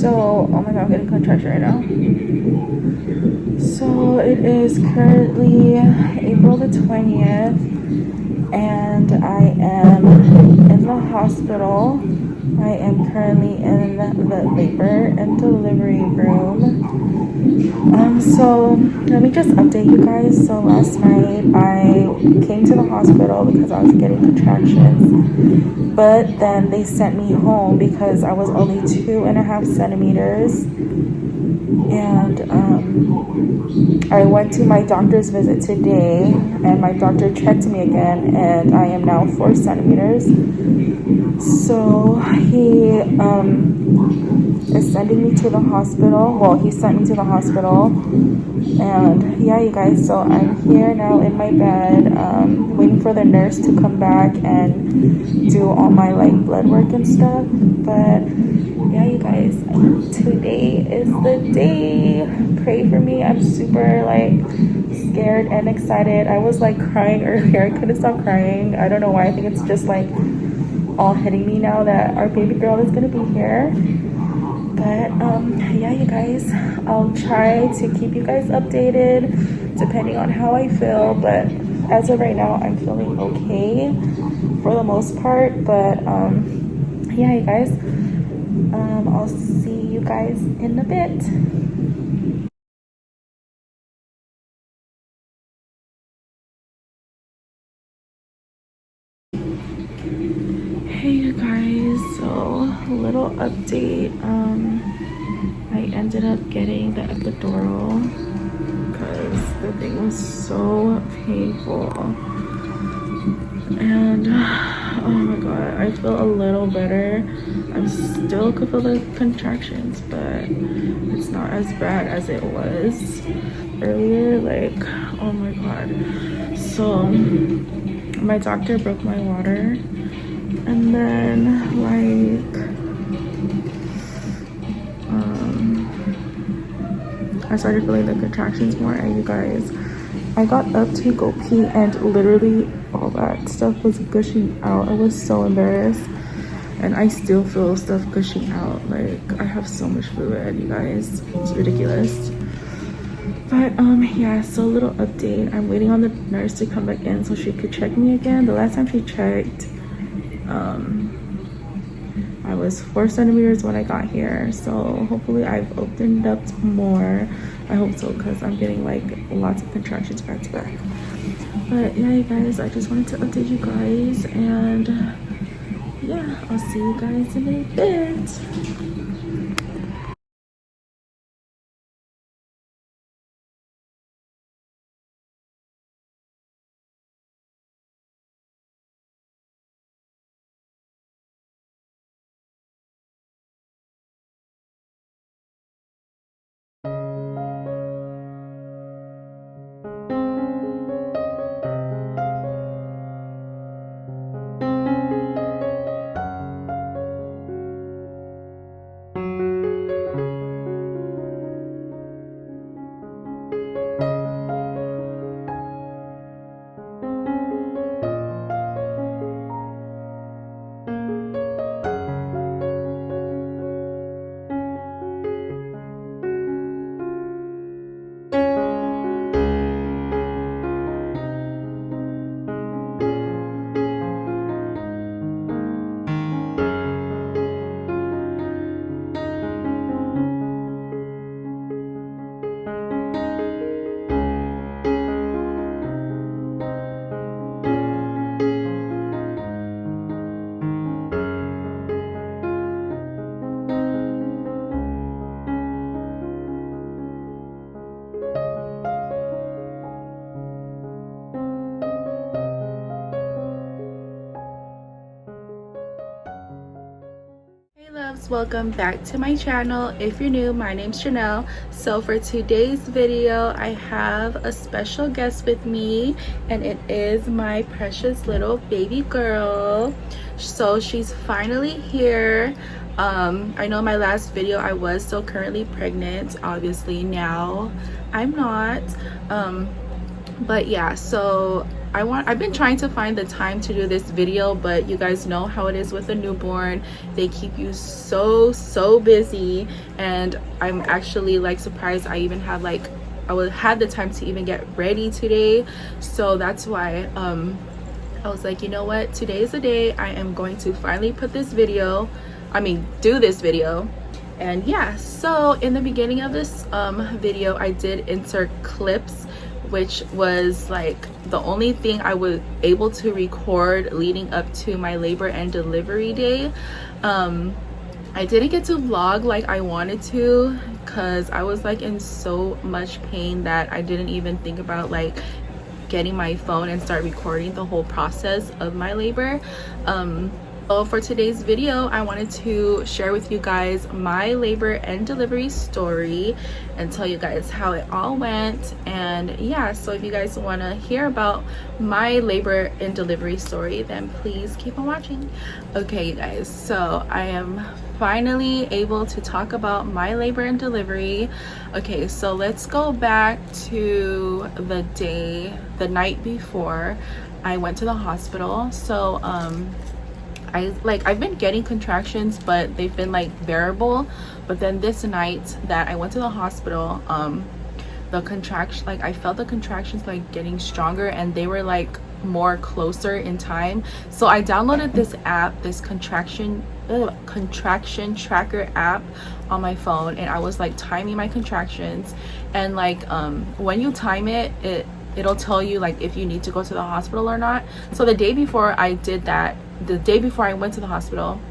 So, oh my god, I'm getting contraction right now. So it is currently April the 20th, and I am in the hospital. I am currently in the labor and delivery room. So let me just update you guys. So last night I came to the hospital because I was getting contractions, but then they sent me home because I was only 2.5 centimeters. And I went to my doctor's visit today, and my doctor checked me again, and I am now 4 centimeters. So he is sending me to the hospital. Well, he sent me to the hospital, and yeah, you guys. So I'm here now in my bed, waiting for the nurse to come back and do all my like blood work and stuff. But yeah, you guys, today is the day. Pray for me. I'm super like scared and excited. I was like crying earlier. I couldn't stop crying. I don't know why. I think it's just like all hitting me now that our baby girl is gonna be here. But yeah, you guys, I'll try to keep you guys updated depending on how I feel. But as of right now, I'm feeling okay for the most part. But yeah, you guys, I'll see you guys in a bit. Hey you guys, so little update. I ended up getting the epidural because the thing was so painful. And oh my god, I feel a little better. I still could feel the contractions, but it's not as bad as it was earlier. Like, oh my god. So my doctor broke my water, and then like I started feeling the contractions more. And you guys, I got up to go pee, and literally all that stuff was gushing out. I was so embarrassed, and I still feel stuff gushing out. Like, I have so much fluid, you guys. It's ridiculous. But yeah, so little update. I'm waiting on the nurse to come back in so she could check me again. The last time she checked, I was 4 centimeters when I got here, so hopefully I've opened up more. I hope so, because I'm getting like lots of contractions back to back. But yeah, you guys, I just wanted to update you guys, and yeah, I'll see you guys in a bit. Loves, welcome back to my channel. If you're new, my name's Chanel. So for today's video, I have a special guest with me, and it is my precious little baby girl. So she's finally here. I know in my last video I was still currently pregnant. Obviously now I'm not, but yeah, so I've been trying to find the time to do this video, but you guys know how it is with a newborn. They keep you so busy, and I'm actually like surprised I even had like had the time to even get ready today. So that's why I was like, you know what, today is the day I am going to finally put this video, do this video. And yeah, so in the beginning of this video, I did insert clips, which was like the only thing I was able to record leading up to my labor and delivery day. I didn't get to vlog like I wanted to because I was like in so much pain that I didn't even think about like getting my phone and start recording the whole process of my labor. So for today's video, I wanted to share with you guys my labor and delivery story and tell you guys how it all went. And yeah, so if you guys want to hear about my labor and delivery story, then please keep on watching. Okay, you guys, so I am finally able to talk about my labor and delivery. Okay, so let's go back to the night before I went to the hospital. So I've been getting contractions, but they've been like variable. But then this night that I went to the hospital, the contraction, like I felt the contractions like getting stronger, and they were like more closer in time. So I downloaded this app, this contraction tracker app on my phone, and I was like timing my contractions. And like when you time it'll tell you like if you need to go to the hospital or not. So the day before I did that, the day before I went to the hospital,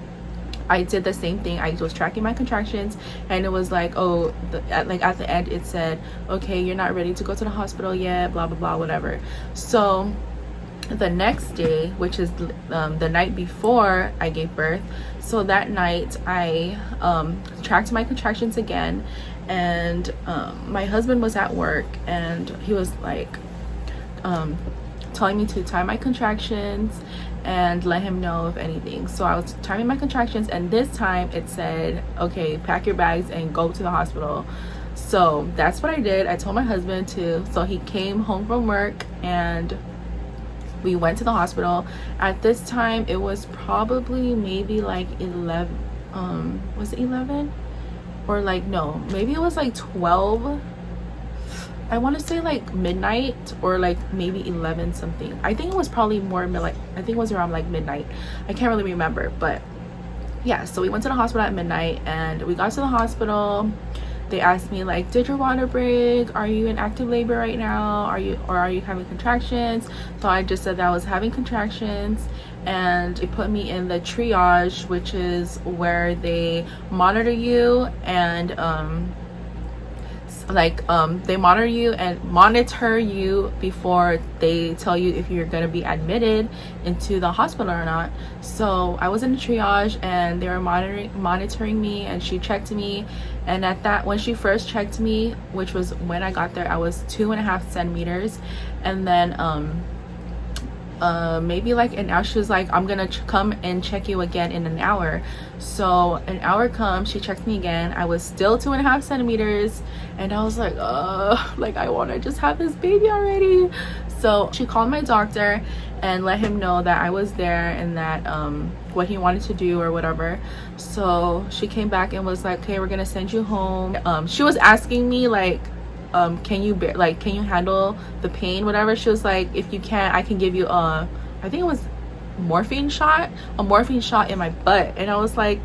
I did the same thing. I was tracking my contractions, and it was like, oh, at the end it said, okay, you're not ready to go to the hospital yet, blah blah blah, whatever. So the next day, which is the night before I gave birth, so that night I tracked my contractions again, and my husband was at work, and he was like telling me to time my contractions and let him know if anything. So I was timing my contractions, and this time it said, okay, pack your bags and go to the hospital. So that's what I did. I told my husband to, so he came home from work and we went to the hospital. At this time it was probably maybe like 11, was it 11? Or like, no, maybe it was like 12. I want to say like midnight, or like maybe 11 something. I think it was probably more like, I think it was around like midnight. I can't really remember, but yeah, so we went to the hospital at midnight, and we got to the hospital. They asked me like, did your water break? Are you in active labor right now? Are you having contractions? So I just said that I was having contractions, and they put me in the triage, which is where they monitor you and they monitor you before they tell you if you're going to be admitted into the hospital or not. So I was in the triage, and they were monitoring me, and she checked me. And when she first checked me, which was when I got there, I was 2.5 centimeters. And then maybe like an hour, she was like, I'm gonna come and check you again in an hour. So an hour comes, she checked me again, I was still 2.5 centimeters, and I was like, like I want to just have this baby already. So she called my doctor and let him know that I was there, and that what he wanted to do or whatever. So she came back and was like, okay, we're gonna send you home. She was asking me like, can you handle the pain, whatever. She was like, if you can't, I can give you I think it was a morphine shot in my butt. And I was like,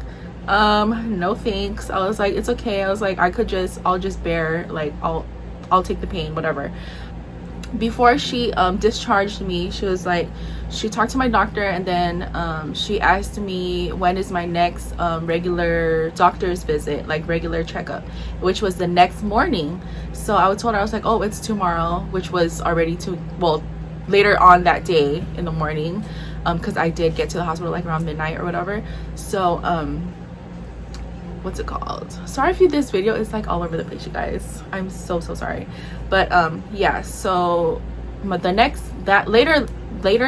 no thanks. I was like, it's okay. I was like, I'll just bear, like I'll take the pain, whatever. Before she discharged me, she was like, she talked to my doctor, and then she asked me when is my next regular doctor's visit, like regular checkup, which was the next morning. So I told her, I was like, oh, it's tomorrow, which was already later on that day in the morning, because I did get to the hospital like around midnight or whatever. So what's it called, sorry if this video is like all over the place, you guys, I'm so sorry. But yeah, so later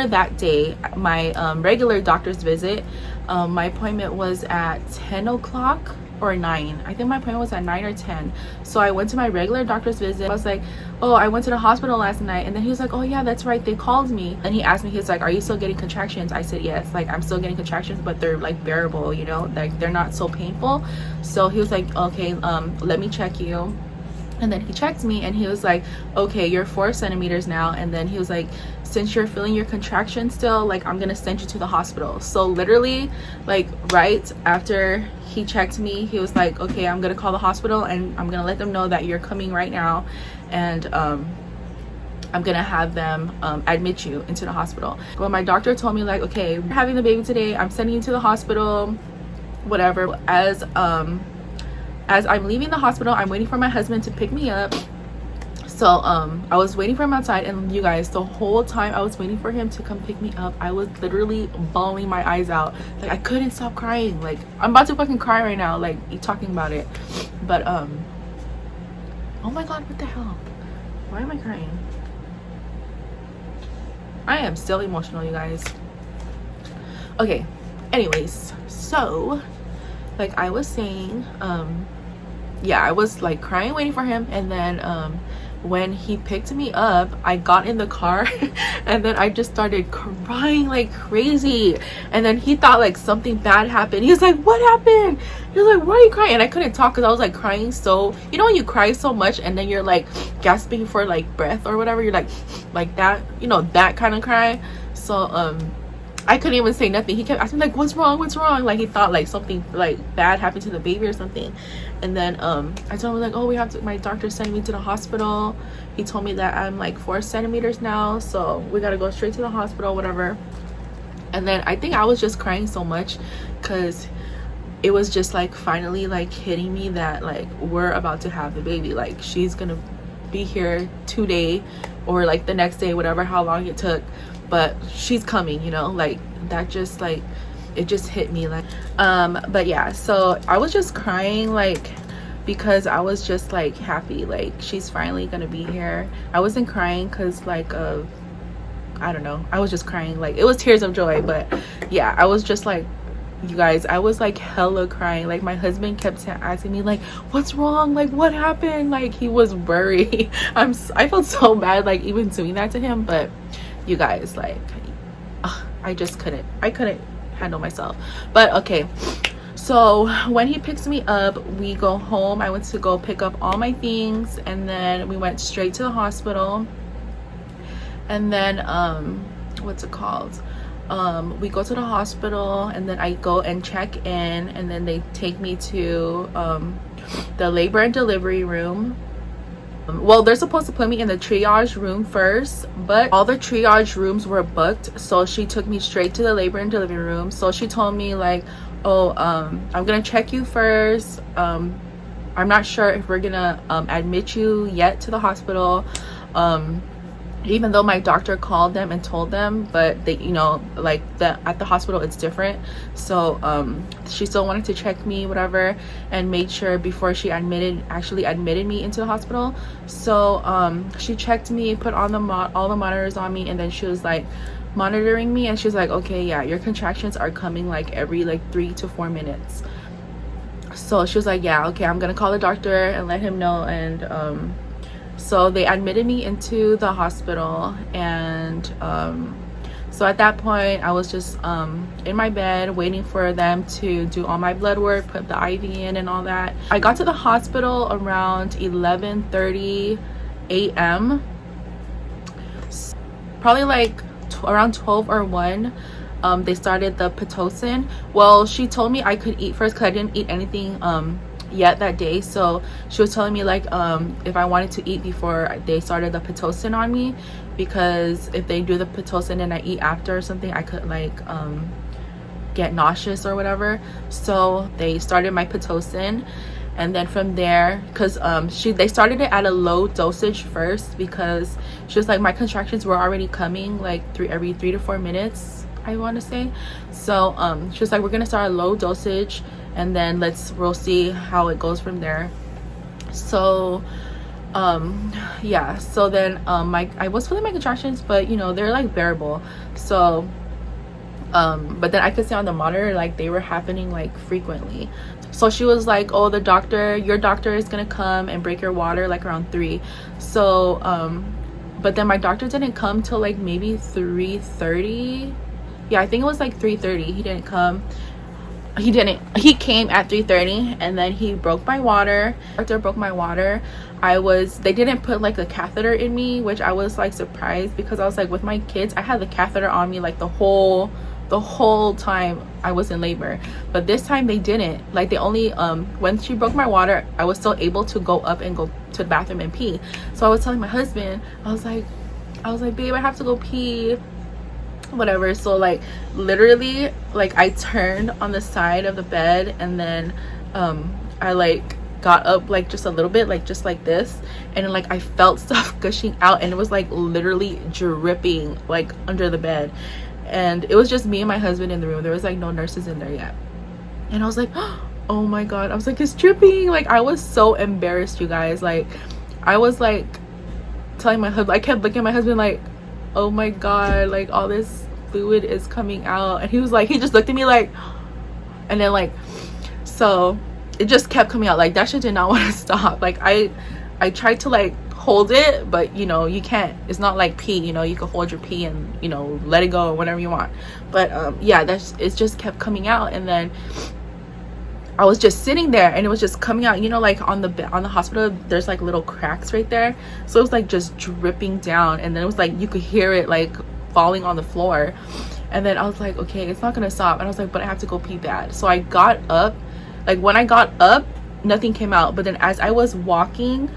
that day, my regular doctor's visit, my appointment was at 10 o'clock or 9. I think my appointment was at 9 or 10. So I went to my regular doctor's visit. I was like, oh, I went to the hospital last night. And then he was like, oh yeah, that's right, they called me. And he asked me, he's like, are you still getting contractions? I said yes, like I'm still getting contractions, but they're like bearable, you know, like they're not so painful. So he was like, okay, let me check you. And then he checked me and he was like, okay, you're 4 centimeters now. And then he was like, since you're feeling your contraction still, like I'm gonna send you to the hospital. So literally, like right after he checked me, he was like, okay, I'm gonna call the hospital and I'm gonna let them know that you're coming right now, and I'm gonna have them admit you into the hospital. Well, my doctor told me like, okay, we're having the baby today, I'm sending you to the hospital, whatever. As I'm leaving the hospital, I'm waiting for my husband to pick me up. So I was waiting for him outside, and you guys, the whole time I was waiting for him to come pick me up, I was literally bawling my eyes out. Like I couldn't stop crying. Like I'm about to fucking cry right now, like talking about it. But oh my god, what the hell? Why am I crying? I am still emotional, you guys. Okay, anyways, so like I was saying, yeah, I was like crying waiting for him, and then when he picked me up, I got in the car and then I just started crying like crazy. And then he thought like something bad happened. He was like, what happened? He was like, why are you crying? And I couldn't talk because I was like crying. So you know when you cry so much and then you're like gasping for like breath or whatever, you're like that, you know, that kind of cry. So I couldn't even say nothing. He kept asking like, what's wrong, like he thought like something like bad happened to the baby or something. And then I told him like, oh, we have to, my doctor sent me to the hospital. He told me that I'm like 4 centimeters now, so we gotta go straight to the hospital, whatever. And then I think I was just crying so much because it was just like finally like hitting me that like we're about to have the baby. Like she's gonna be here today or like the next day, whatever, how long it took, but she's coming, you know, like that just like it just hit me like but yeah, so I was just crying like because I was just like happy, like she's finally gonna be here. I wasn't crying because like I don't know, I was just crying, like it was tears of joy. But yeah, I was just like, you guys, I was like hella crying. Like my husband kept asking me like, what's wrong, like what happened, like he was worried. I felt so bad like even doing that to him. But you guys, like I couldn't handle myself. But okay, so when he picks me up, we go home. I went to go pick up all my things, and then we went straight to the hospital. And then what's it called, we go to the hospital, and then I go and check in, and then they take me to the labor and delivery room. Well, they're supposed to put me in the triage room first, but all the triage rooms were booked, so she took me straight to the labor and delivery room. So she told me like, oh, I'm gonna check you first. I'm not sure if we're gonna admit you yet to the hospital, even though my doctor called them and told them, but they, you know, like at the hospital it's different. So she still wanted to check me, whatever, and made sure before she actually admitted me into the hospital. So she checked me, put on all the monitors on me, and then she was like monitoring me, and she was like, okay, yeah, your contractions are coming like every like 3 to 4 minutes. So she was like, yeah, okay, I'm gonna call the doctor and let him know. And so they admitted me into the hospital, and so at that point I was just in my bed waiting for them to do all my blood work, put the IV in and all that. I got to the hospital around 11:30 a.m. Probably like around 12 or 1. They started the Pitocin. Well, she told me I could eat first because I didn't eat anything yet that day. So she was telling me like if I wanted to eat before they started the Pitocin on me, because if they do the Pitocin and I eat after or something, I could like get nauseous or whatever. So they started my Pitocin, and then from there, because they started it at a low dosage first, because she was like my contractions were already coming like every 3 to 4 minutes, I want to say. So she was like, we're gonna start a low dosage, and then we'll see how it goes from there. So yeah, so then I was feeling my contractions, but you know, they're like bearable. So but then I could see on the monitor like they were happening like frequently. So she was like, oh, your doctor is gonna come and break your water like around 3. So but then my doctor didn't come till like maybe 3:30. Yeah, I think it was like 3:30. He didn't come. He came at 3:30, and then he broke my water. After broke my water, they didn't put like a catheter in me, which I was like surprised, because I was like, with my kids, I had the catheter on me like the whole time I was in labor. But this time they didn't. Like, they only when she broke my water, I was still able to go up and go to the bathroom and pee. So I was telling my husband, I was like, babe, I have to go pee, whatever. So like literally, like, I turned on the side of the bed, and then I like got up like just a little bit, like just like this, and then, like, I felt stuff gushing out, and it was like literally dripping like under the bed. And it was just me and my husband in the room. There was like no nurses in there yet. And I was like, oh my god, I was like, it's dripping. Like, I was so embarrassed, you guys. Like, I was like telling my husband, I kept looking at my husband like, oh my god, like all this fluid is coming out. And he was like, he just looked at me like, and then like, so it just kept coming out. Like, that shit did not want to stop. Like, I tried to like hold it, but you know, you can't. It's not like pee, you know, you can hold your pee and, you know, let it go whenever you want. But yeah, it just kept coming out. And then I was just sitting there, and it was just coming out, you know, like on the hospital, there's like little cracks right there. So it was like just dripping down, and then it was like you could hear it like falling on the floor. And then I was like, okay, it's not gonna stop. And I was like, but I have to go pee bad. So I got up. Like, when I got up, nothing came out. But then as I was walking,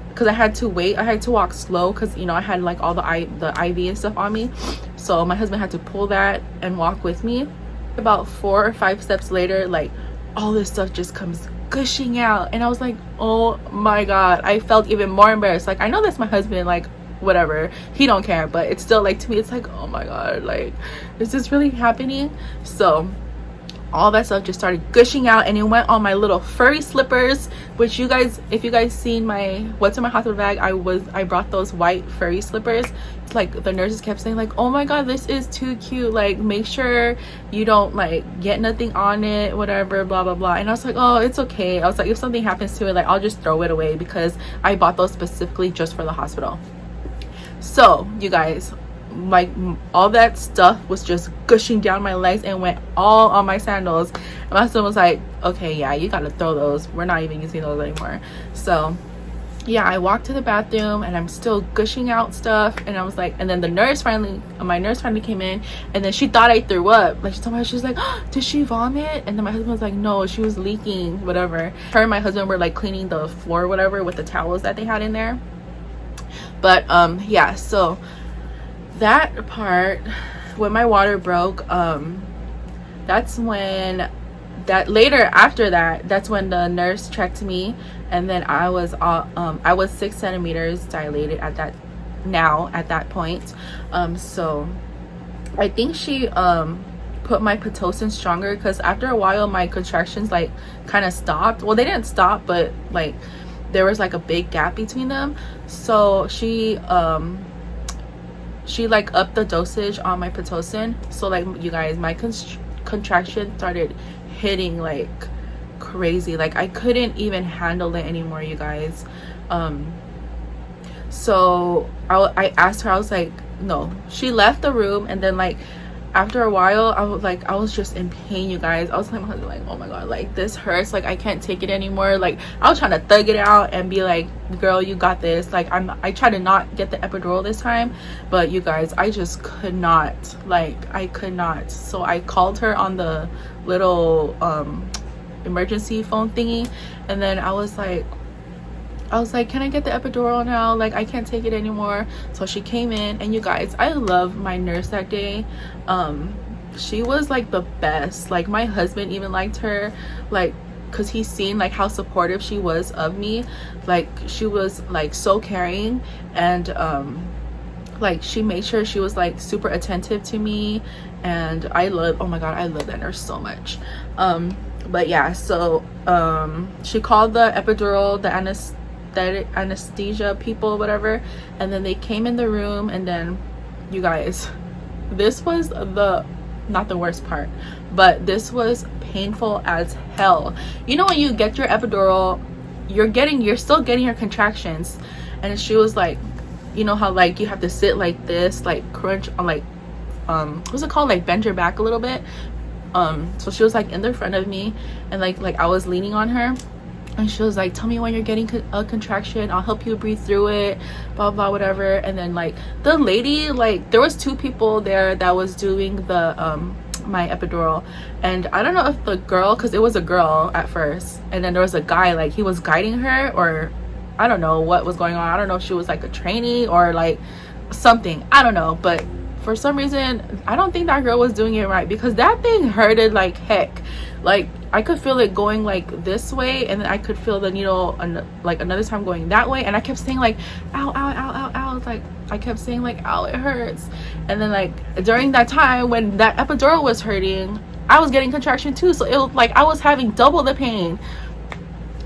because I had to walk slow, because, you know, I had like all the IV and stuff on me. So my husband had to pull that and walk with me. About 4 or 5 steps later, like, all this stuff just comes gushing out, and I was like, oh my god. I felt even more embarrassed. Like, I know that's my husband, like, whatever, he don't care, but it's still like, to me, it's like, oh my god, like, is this really happening? So all that stuff just started gushing out, and it went on my little furry slippers, which you guys, if you guys seen my what's in my hospital bag, I brought those white furry slippers. It's like, the nurses kept saying like, oh my god, this is too cute, like, make sure you don't like get nothing on it, whatever, blah blah blah. And I was like, oh, it's okay. I was like, if something happens to it, like, I'll just throw it away, because I bought those specifically just for the hospital. So you guys, like, all that stuff was just gushing down my legs and went all on my sandals. And my husband was like, okay, yeah, you gotta throw those, we're not even using those anymore. So yeah, I walked to the bathroom, and I'm still gushing out stuff, and I was like, and then my nurse finally came in, and then she thought I threw up. Like, she told me, she's like, oh, did she vomit? And then my husband was like, no, she was leaking, whatever. Her and my husband were like cleaning the floor, whatever, with the towels that they had in there. But yeah, so that part, when my water broke, that's when that's when the nurse checked me, and then I was 6 centimeters dilated at that point. So I think she put my Pitocin stronger, because after a while my contractions like kind of stopped. Well, they didn't stop, but like there was like a big gap between them. So she like upped the dosage on my Pitocin. So like, you guys, my contraction started hitting like crazy. Like, I couldn't even handle it anymore, you guys. So I asked her, I was like, no. She left the room, and then like after a while, I was just in pain, you guys. I was like, my husband, like, oh my god, like, this hurts, like, I can't take it anymore. Like, I was trying to thug it out and be like, girl, you got this. Like, I tried to not get the epidural this time, but you guys, I just could not. Like, I could not. So I called her on the little emergency phone thingy, and then I was like, can I get the epidural now? Like, I can't take it anymore. So she came in, and you guys, I love my nurse that day. She was like the best. Like, my husband even liked her, like, because he's seen like how supportive she was of me. Like, she was like so caring, and like, she made sure she was like super attentive to me. And oh my god, I love that nurse so much. But yeah, so she called the epidural, the anesthesia people, whatever, and then they came in the room. And then, you guys, this was the not the worst part, but this was painful as hell. You know, when you get your epidural, you're still getting your contractions, and she was like, you know how like you have to sit like this, like crunch on like what's it called, like bend your back a little bit. So she was like in the front of me, and like I was leaning on her, and she was like, tell me when you're getting a contraction, I'll help you breathe through it, blah blah whatever. And then like the lady, like there was 2 people there that was doing the my epidural, and I don't know if the girl, because it was a girl at first, and then there was a guy, like he was guiding her, or I don't know what was going on. I don't know if she was like a trainee or like something, I don't know, but for some reason I don't think that girl was doing it right, because that thing hurted like heck. Like I could feel it going like this way, and then I could feel the needle like another time going that way, and I kept saying like ow ow ow ow ow. Like I kept saying like ow, it hurts. And then like during that time when that epidural was hurting, I was getting contraction too, so it was like I was having double the pain.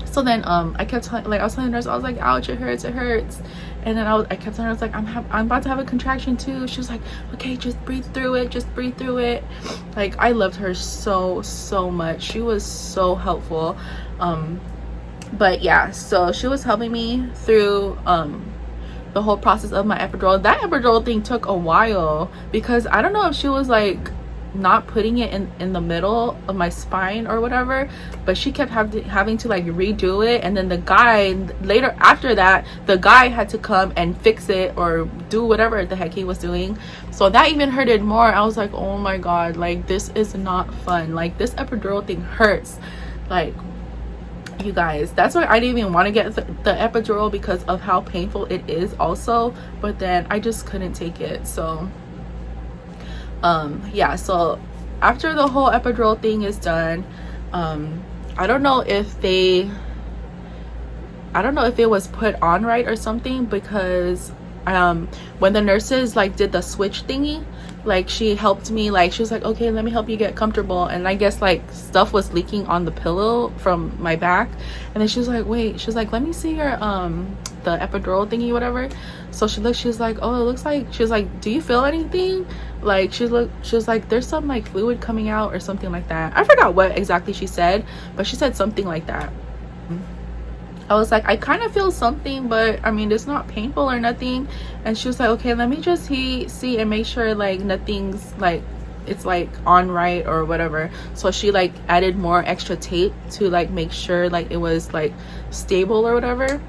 So then I kept like I was telling the nurse, I was like, ouch, it hurts, it hurts. And then I kept telling her, I was like, I'm about to have a contraction too. She was like, okay, just breathe through it, just breathe through it. Like I loved her so much. She was so helpful. But yeah, so she was helping me through the whole process of my epidural. That epidural thing took a while, because I don't know if she was like not putting it in the middle of my spine or whatever, but she kept having to like redo it. And then the guy later, after that, the guy had to come and fix it or do whatever the heck he was doing, so that even hurted more. I was like, oh my god, like this is not fun. Like this epidural thing hurts, like you guys. That's why I didn't even want to get the epidural, because of how painful it is also. But then I just couldn't take it. So yeah, so after the whole epidural thing is done, I don't know if it was put on right or something, because when the nurses like did the switch thingy, like she helped me, like she was like, okay, let me help you get comfortable, and I guess like stuff was leaking on the pillow from my back. And then she was like, wait, she's like, let me see your the epidural thingy, whatever. So she looked, she was like, oh, it looks like, she was like, do you feel anything? Like she was like, there's some like fluid coming out or something like that. I forgot what exactly she said, but she said something like that. I was like, I kind of feel something, but I mean, it's not painful or nothing. And she was like, okay, let me just see and make sure like nothing's like, it's like on right or whatever. So she like added more extra tape to like make sure like it was like stable or whatever.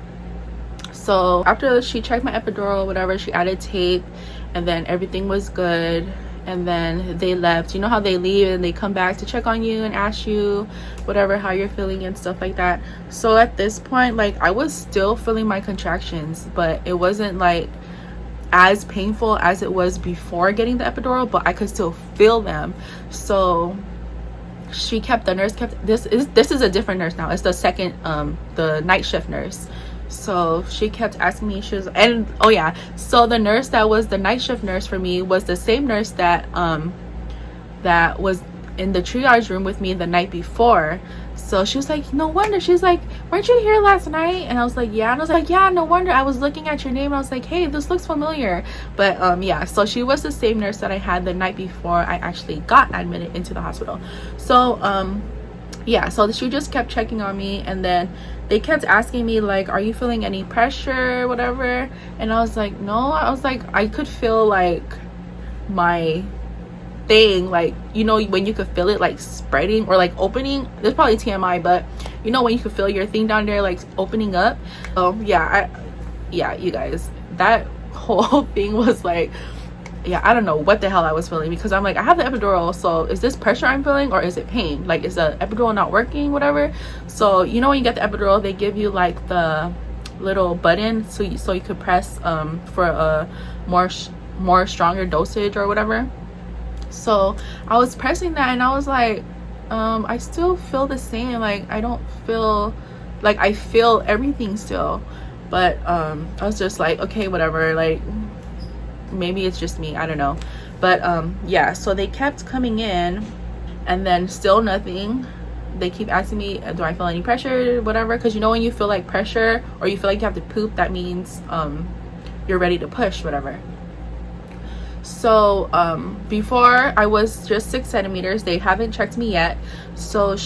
So after she checked my epidural, whatever, she added tape, and then everything was good. And then they left. You know how they leave and they come back to check on you and ask you whatever, how you're feeling and stuff like that. So at this point, like I was still feeling my contractions, but it wasn't like as painful as it was before getting the epidural, but I could still feel them. So the nurse kept, this is a different nurse now. It's the second the night shift nurse. So she kept asking me, she was, and oh yeah, so the nurse that was the night shift nurse for me was the same nurse that that was in the triage room with me the night before. So she was like, no wonder. She's like, weren't you here last night? And I was like, yeah. And I was like, yeah, no wonder. I was looking at your name and I was like, hey, this looks familiar. But yeah, so she was the same nurse that I had the night before I actually got admitted into the hospital. So yeah, so she just kept checking on me, and then they kept asking me like, are you feeling any pressure, whatever? And I was like, no. I was like, I could feel like my thing, like, you know, when you could feel it like spreading or like opening. There's probably TMI, but you know when you could feel your thing down there like opening up. So yeah, yeah, you guys, that whole thing was like, yeah, I don't know what the hell I was feeling, because I'm like, I have the epidural, so is this pressure I'm feeling or is it pain? Like, is the epidural not working, whatever? So you know when you get the epidural, they give you like the little button so you could press for a more stronger dosage or whatever. So I was pressing that, and I was like, I still feel the same. Like I don't feel like, I feel everything still, but I was just like, okay, whatever, like maybe it's just me, I don't know. But yeah, so they kept coming in, and then still nothing. They keep asking me, do I feel any pressure, whatever, because you know when you feel like pressure or you feel like you have to poop, that means you're ready to push, whatever. So before I was just 6 centimeters. They haven't checked me yet. So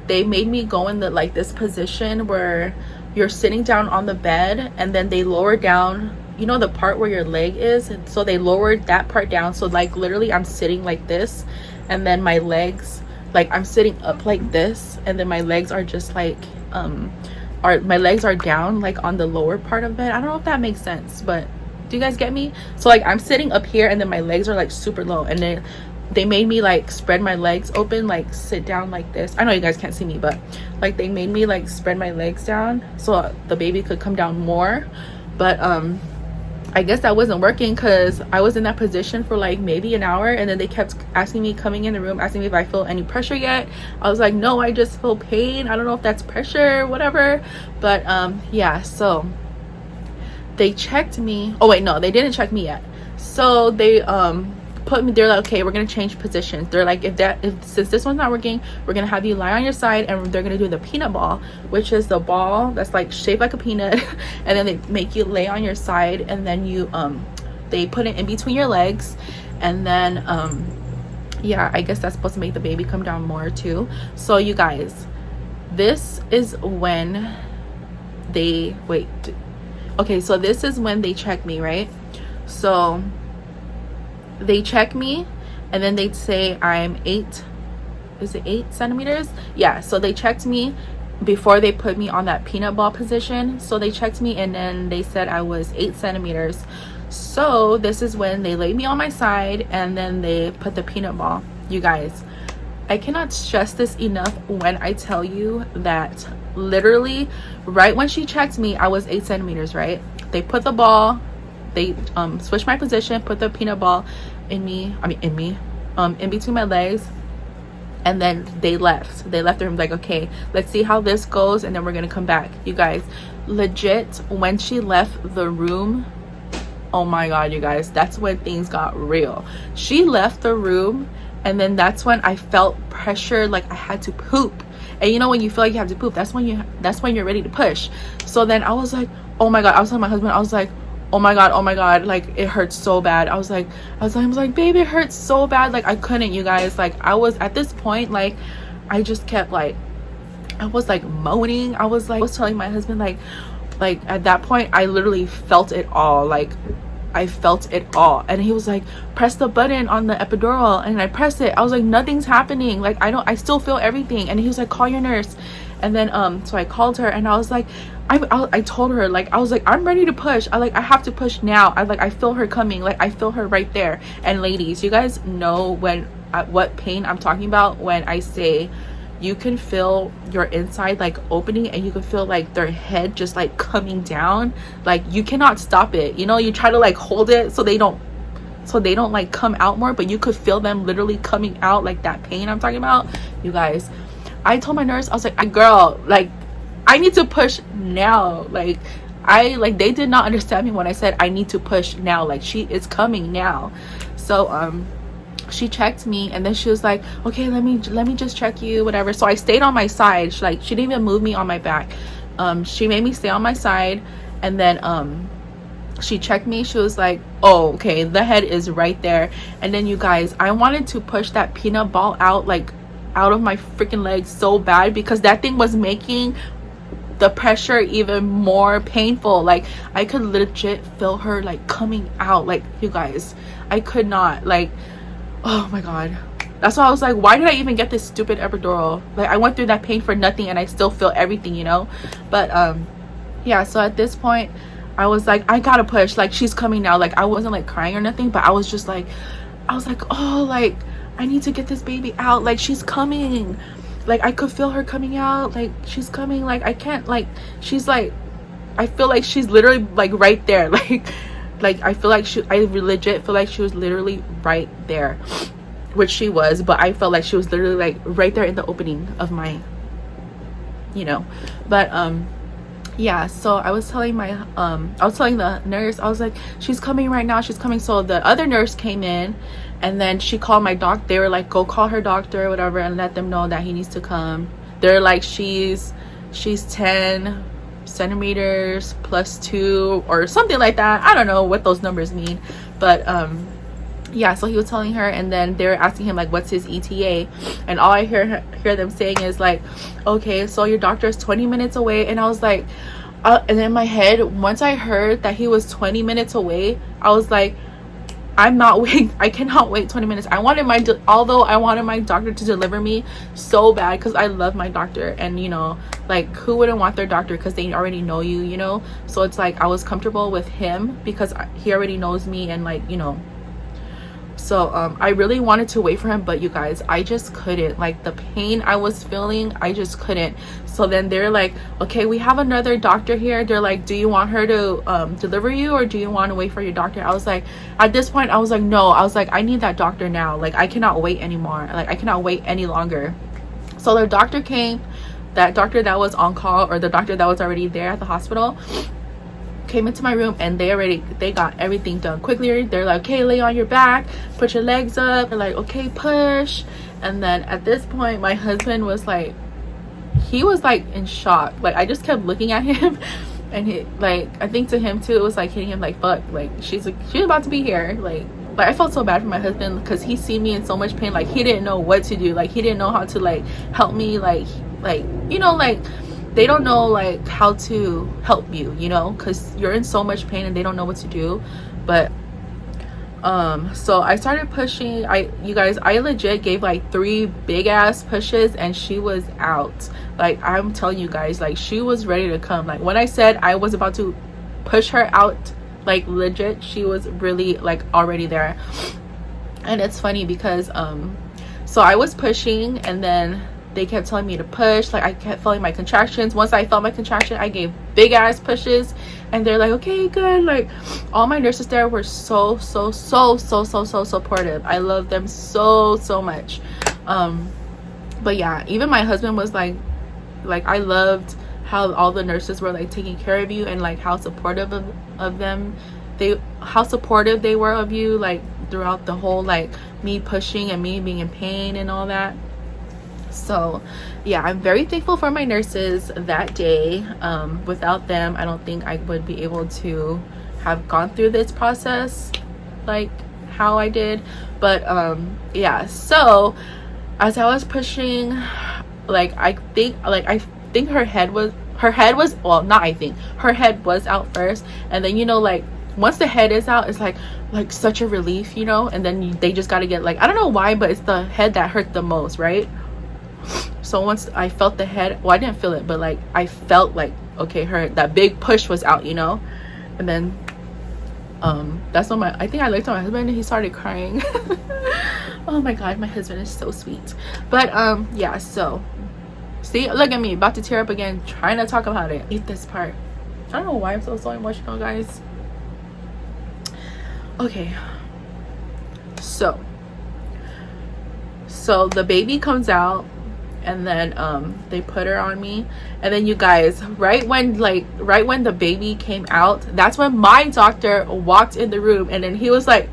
they made me go in the like this position where you're sitting down on the bed, and then they lower down, you know, the part where your leg is, and so they lowered that part down. So like literally I'm sitting like this, and then my legs, like I'm sitting up like this, and then my legs are just like my legs are down like on the lower part of it. I don't know if that makes sense, but do you guys get me? So like I'm sitting up here, and then my legs are like super low, and then they made me like spread my legs open, like sit down like this. I know you guys can't see me, but like they made me like spread my legs down so the baby could come down more. But I guess that wasn't working, because I was in that position for like maybe an hour, and then they kept asking me, coming in the room, asking me if I feel any pressure yet. I was like, no, I just feel pain. I don't know if that's pressure, whatever. But yeah, so they checked me. Oh wait, no, they didn't check me yet. So they put me, they're like, okay, we're gonna change positions. They're like, since this one's not working, we're gonna have you lie on your side, and they're gonna do the peanut ball, which is the ball that's like shaped like a peanut and then they make you lay on your side, and then you they put it in between your legs, and then yeah, I guess that's supposed to make the baby come down more too. So you guys, this is when they okay, so this is when they check me, right? So they check me, and then they'd say I'm 8 centimeters? Yeah, so they checked me before they put me on that peanut ball position. So they checked me, and then they said I was 8 centimeters. So this is when they laid me on my side, and then they put the peanut ball. You guys, I cannot stress this enough when I tell you that literally right when she checked me, I was 8 centimeters, right? They put the ball, they switched my position, put the peanut ball in between my legs, and then they left the room, like, okay, let's see how this goes, and then we're gonna come back. You guys, legit, when she left the room, oh my god, you guys, that's when things got real. She left the room, and then that's when I felt pressure, like I had to poop. And you know when you feel like you have to poop, that's when you're ready to push. So then I was like, oh my god, I was telling my husband, I was like, oh my god, like it hurts so bad. I was like baby, it hurts so bad. Like I couldn't, you guys. Like I was at this point, like I just kept like, I was like moaning. I was telling my husband, like at that point I literally felt it all. Like I felt it all. And he was like, press the button on the epidural, and I pressed it. I was like, nothing's happening. Like I still feel everything. And he was like, call your nurse. And then so I called her, and I was like, I told her, like, I was like, I'm ready to push. I have to push now. I feel her coming. Like I feel her right there. And ladies, you guys know what pain I'm talking about when I say you can feel your inside like opening, and you can feel like their head just like coming down. Like you cannot stop it, you know. You try to like hold it so they don't like come out more, but you could feel them literally coming out. Like that pain I'm talking about, you guys. I told my nurse, I was like, girl, like I need to push now. Like they did not understand me when I said I need to push now. Like she is coming now. So she checked me, and then she was like, okay, let me just check you, whatever. So I stayed on my side. She didn't even move me on my back. She made me stay on my side, and then she checked me. She was like, oh, okay, the head is right there. And then you guys, I wanted to push that peanut ball out, like out of my freaking legs so bad, because that thing was making the pressure even more painful. Like I could legit feel her like coming out. Like you guys, I could not, like, oh my god. That's why I was like, why did I even get this stupid epidural? Like I went through that pain for nothing, and I still feel everything, you know. But yeah, so at this point I was like, I gotta push. Like she's coming now. Like I wasn't like crying or nothing, but I was just like, oh, like I need to get this baby out. Like she's coming. Like I could feel her coming out. Like she's coming. Like I can't, like she's like, I feel like she's literally like right there. Like I feel like I legit feel like she was literally right there, which she was, but I felt like she was literally like right there in the opening of my, you know. But yeah, so I was telling the nurse, I was like, she's coming right now, she's coming. So the other nurse came in, and then she called my doc. They were like, go call her doctor or whatever, and let them know that he needs to come. They're like, she's 10 centimeters plus 2 or something like that. I don't know what those numbers mean, But yeah, so he was telling her, and then they were asking him like what's his ETA, and all I hear them saying is like, okay, so your doctor is 20 minutes away. And I was like, and in my head, once I heard that he was 20 minutes away, I was like, I'm not waiting. I cannot wait 20 minutes. Although I wanted my doctor to deliver me so bad, because I love my doctor, and you know, like who wouldn't want their doctor, because they already know you, you know. So it's like I was comfortable with him because he already knows me, and like, you know. So I really wanted to wait for him, but you guys, I just couldn't. Like the pain I was feeling, I just couldn't. So then they're like, okay, we have another doctor here. They're like, do you want her to deliver you, or do you want to wait for your doctor? I was like, at this point I was like, no. I was like, I need that doctor now. Like I cannot wait anymore. Like I cannot wait any longer. So the doctor came, that doctor that was on call, or the doctor that was already there at the hospital, came into my room, and they got everything done quickly. They're like, okay, lay on your back, put your legs up. They're like, okay, push. And then at this point my husband was like, he was like in shock. Like I just kept looking at him, and he, like, I think to him too, it was like hitting him like, fuck, like she's about to be here. Like I felt so bad for my husband, because he seen me in so much pain. Like he didn't know what to do. Like he didn't know how to like help me, like you know, like they don't know like how to help you, you know, because you're in so much pain and they don't know what to do. But so I started pushing. You guys, I legit gave like 3 big ass pushes, and she was out. Like I'm telling you guys, like she was ready to come. Like when I said I was about to push her out, like legit, she was really like already there. And it's funny because so I was pushing, and then they kept telling me to push. Like I kept feeling my contractions. Once I felt my contraction, I gave big ass pushes, and they're like, okay, good. Like all my nurses there were so supportive. I love them so much. But yeah, even my husband was like I loved how all the nurses were like taking care of you, and like how supportive of them, how supportive they were of you, like throughout the whole, like me pushing and me being in pain and all that. So yeah, I'm very thankful for my nurses that day. Without them, I don't think I would be able to have gone through this process like how I did. But yeah, so as I was pushing, like I think her head was well, not I think, her head was out first, and then, you know, like once the head is out, it's like such a relief, you know. And then they just got to get, like, I don't know why, but it's the head that hurt the most, right? So once I felt the head, well, I didn't feel it, but like I felt like, okay, that big push was out, you know. And then that's when I think I looked at my husband, and he started crying. Oh my god, my husband is so sweet. But yeah, so see, look at me about to tear up again trying to talk about it. I hate this part. I don't know why I'm so emotional, guys. Okay, so the baby comes out, and then they put her on me, and then you guys, right when the baby came out, that's when my doctor walked in the room, and then he was like,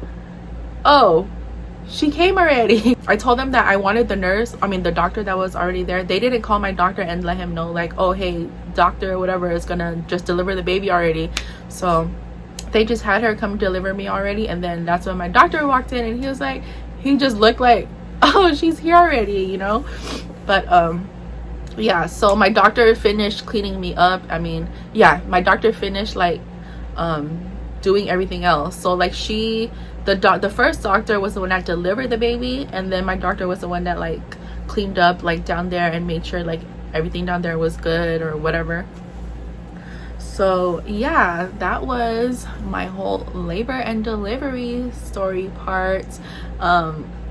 oh, she came already. I told them that I wanted the doctor that was already there. They didn't call my doctor and let him know, like, oh hey, doctor whatever is gonna just deliver the baby already. So they just had her come deliver me already. And then that's when my doctor walked in, and he was like, he just looked like, oh, she's here already, you know. But yeah, so my doctor finished cleaning me up. I mean, yeah, my doctor finished like doing everything else. So like the first doctor was the one that delivered the baby, and then my doctor was the one that like cleaned up like down there and made sure like everything down there was good or whatever. So yeah, that was my whole labor and delivery story part.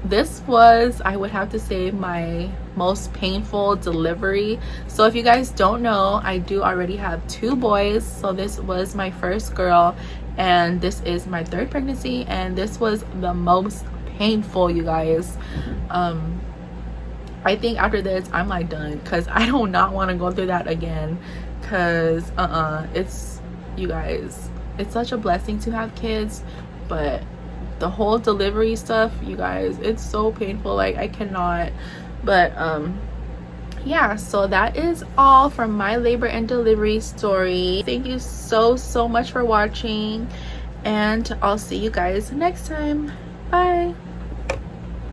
This was, I would have to say, my most painful delivery. So if you guys don't know, I do already have 2 boys. So this was my first girl, and this is my 3rd pregnancy, and this was the most painful, you guys. I think after this I'm like done, because I do not want to go through that again. Because it's, you guys, it's such a blessing to have kids, but the whole delivery stuff, you guys, it's so painful. Like I cannot. But yeah, so that is all from my labor and delivery story. Thank you so much for watching, and I'll see you guys next time. Bye.